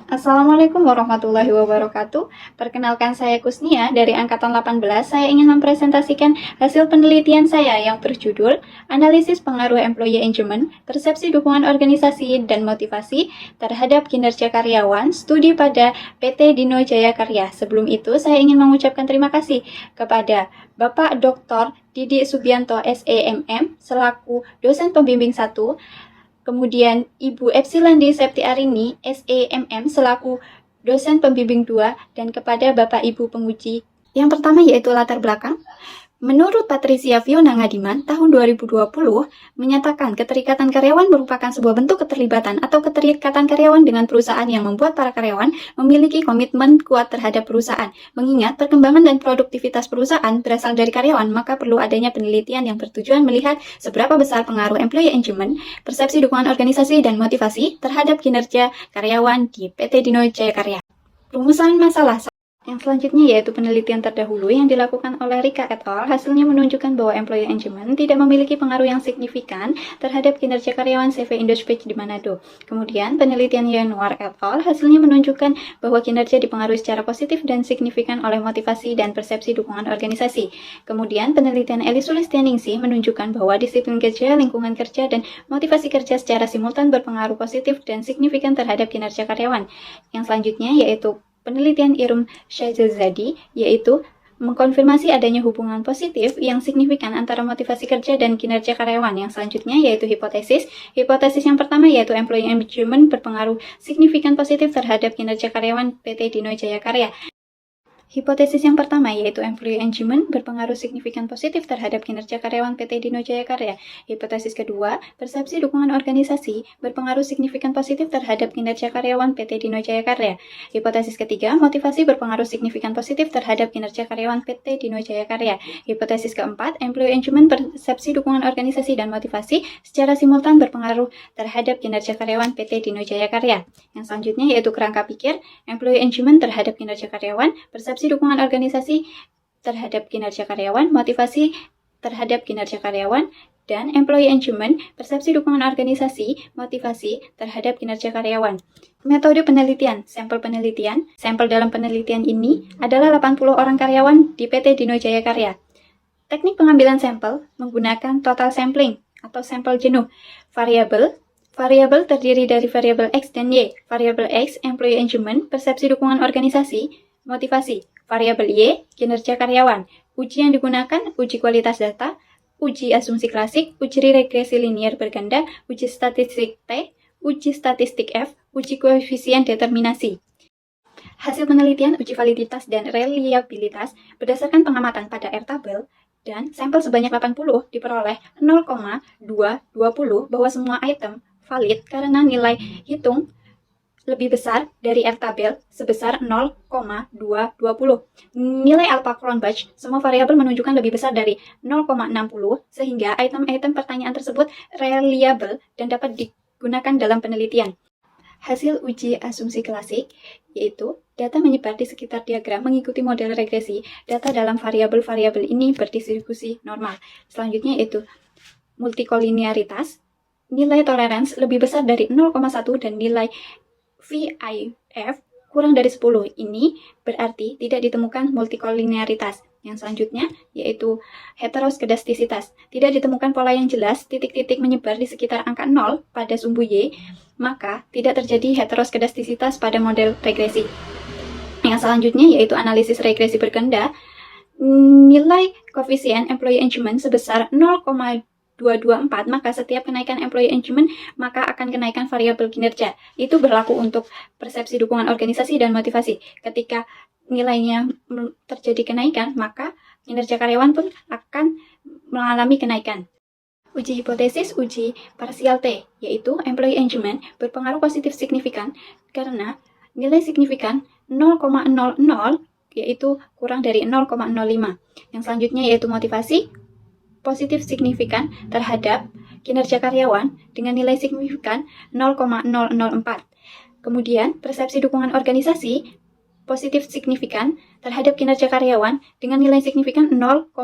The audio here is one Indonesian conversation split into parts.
Assalamualaikum warahmatullahi wabarakatuh. Perkenalkan saya Kusnia dari Angkatan 18. Saya ingin mempresentasikan hasil penelitian saya yang berjudul Analisis Pengaruh Employee Engagement, Persepsi Dukungan Organisasi dan Motivasi terhadap Kinerja Karyawan, Studi pada PT Dino Jaya Karya. Sebelum itu, saya ingin mengucapkan terima kasih kepada Bapak Dr. Didi Subianto SEMM selaku dosen pembimbing 1, kemudian Ibu Epsilandi Septi Arini, SEMM, selaku dosen pembimbing 2, dan kepada Bapak Ibu penguji. Yang pertama yaitu latar belakang. Menurut Patricia Fiona Ngadiman, tahun 2020 menyatakan keterikatan karyawan merupakan sebuah bentuk keterlibatan atau keterikatan karyawan dengan perusahaan yang membuat para karyawan memiliki komitmen kuat terhadap perusahaan. Mengingat perkembangan dan produktivitas perusahaan berasal dari karyawan, maka perlu adanya penelitian yang bertujuan melihat seberapa besar pengaruh employee engagement, persepsi dukungan organisasi dan motivasi terhadap kinerja karyawan di PT Dino Jaya Karya. Rumusan masalah. Yang selanjutnya yaitu penelitian terdahulu yang dilakukan oleh Rika et al. Hasilnya menunjukkan bahwa employee engagement tidak memiliki pengaruh yang signifikan terhadap kinerja karyawan CV Indospech di Manado. Kemudian penelitian Yanuar et al. Hasilnya menunjukkan bahwa kinerja dipengaruhi secara positif dan signifikan oleh motivasi dan persepsi dukungan organisasi. Kemudian penelitian Eli Sulistianingsih menunjukkan bahwa disiplin kerja, lingkungan kerja, dan motivasi kerja secara simultan berpengaruh positif dan signifikan terhadap kinerja karyawan. Yang selanjutnya yaitu penelitian Irum Shahzadi, yaitu mengkonfirmasi adanya hubungan positif yang signifikan antara motivasi kerja dan kinerja karyawan. Yang selanjutnya yaitu hipotesis. Hipotesis yang pertama yaitu employee engagement berpengaruh signifikan positif terhadap kinerja karyawan PT Dino Jaya Karya. Hipotesis yang pertama yaitu employee engagement berpengaruh signifikan positif terhadap kinerja karyawan PT Dino Jaya Karya. Hipotesis kedua, persepsi dukungan organisasi berpengaruh signifikan positif terhadap kinerja karyawan PT Dino Jaya Karya. Hipotesis ketiga, motivasi berpengaruh signifikan positif terhadap kinerja karyawan PT Dino Jaya Karya. Hipotesis keempat, employee engagement, persepsi dukungan organisasi dan motivasi secara simultan berpengaruh terhadap kinerja karyawan PT Dino Jaya Karya. Yang selanjutnya yaitu kerangka pikir, employee engagement terhadap kinerja karyawan, persepsi dukungan organisasi terhadap kinerja karyawan, motivasi terhadap kinerja karyawan, dan employee engagement, persepsi dukungan organisasi, motivasi terhadap kinerja karyawan. Metode penelitian, sampel penelitian. Sampel dalam penelitian ini adalah 80 orang karyawan di PT Dino Jaya Karya. Teknik pengambilan sampel menggunakan total sampling atau sampel jenuh. Variabel terdiri dari variabel X dan Y. Variabel X, employee engagement, persepsi dukungan organisasi, motivasi. Variabel Y, kinerja karyawan. Uji yang digunakan, uji kualitas data, uji asumsi klasik, uji regresi linier berganda, uji statistik T, uji statistik F, uji koefisien determinasi. Hasil penelitian, uji validitas dan reliabilitas berdasarkan pengamatan pada R-tabel dan sampel sebanyak 80 diperoleh 0,220 bahwa semua item valid karena nilai hitung lebih besar dari R-tabel sebesar 0,220. Nilai alpha Cronbach, semua variabel menunjukkan lebih besar dari 0,60 sehingga item-item pertanyaan tersebut reliable dan dapat digunakan dalam penelitian. Hasil uji asumsi klasik yaitu data menyebar di sekitar diagram mengikuti model regresi. Data dalam variabel-variabel ini berdistribusi normal. Selanjutnya yaitu multikolinearitas. Nilai toleransi lebih besar dari 0,1 dan nilai VIF kurang dari 10. Ini berarti tidak ditemukan multikolinearitas. Yang selanjutnya yaitu heteroskedastisitas. Tidak ditemukan pola yang jelas, titik-titik menyebar di sekitar angka 0 pada sumbu Y, maka tidak terjadi heteroskedastisitas pada model regresi. Yang selanjutnya yaitu analisis regresi berganda. Nilai koefisien employee engagement sebesar 0,224, maka setiap kenaikan employee engagement maka akan kenaikan variabel kinerja. Itu berlaku untuk persepsi dukungan organisasi dan motivasi. Ketika nilainya terjadi kenaikan, maka kinerja karyawan pun akan mengalami kenaikan. Uji hipotesis, uji parsial T, yaitu employee engagement berpengaruh positif signifikan karena nilai signifikan 0,00 yaitu kurang dari 0,05. Yang selanjutnya yaitu motivasi positif signifikan terhadap kinerja karyawan dengan nilai signifikan 0,004. Kemudian persepsi dukungan organisasi positif signifikan terhadap kinerja karyawan dengan nilai signifikan 0,000.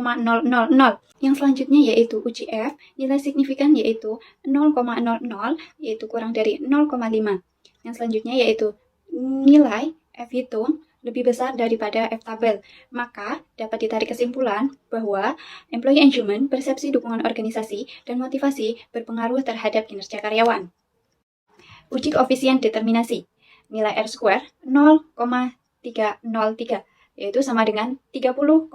Yang selanjutnya yaitu uji F, nilai signifikan yaitu 0,00 yaitu kurang dari 0,5. Yang selanjutnya yaitu nilai F hitung lebih besar daripada F tabel, maka dapat ditarik kesimpulan bahwa employee engagement, persepsi dukungan organisasi, dan motivasi berpengaruh terhadap kinerja karyawan. Uji koefisien determinasi. Nilai R-square 0,303, yaitu sama dengan 30,3%,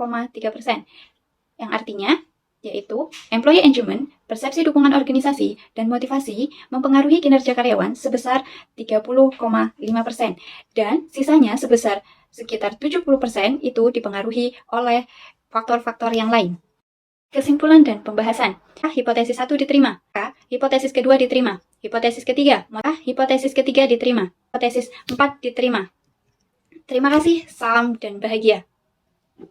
yang artinya yaitu employee engagement, persepsi dukungan organisasi, dan motivasi mempengaruhi kinerja karyawan sebesar 30,5%, dan sisanya sebesar sekitar 70% itu dipengaruhi oleh faktor-faktor yang lain. Kesimpulan dan pembahasan. Hipotesis 1 diterima. Hipotesis kedua diterima. Hipotesis ketiga. Hipotesis ketiga diterima. Hipotesis 4 diterima. Terima kasih, salam dan bahagia.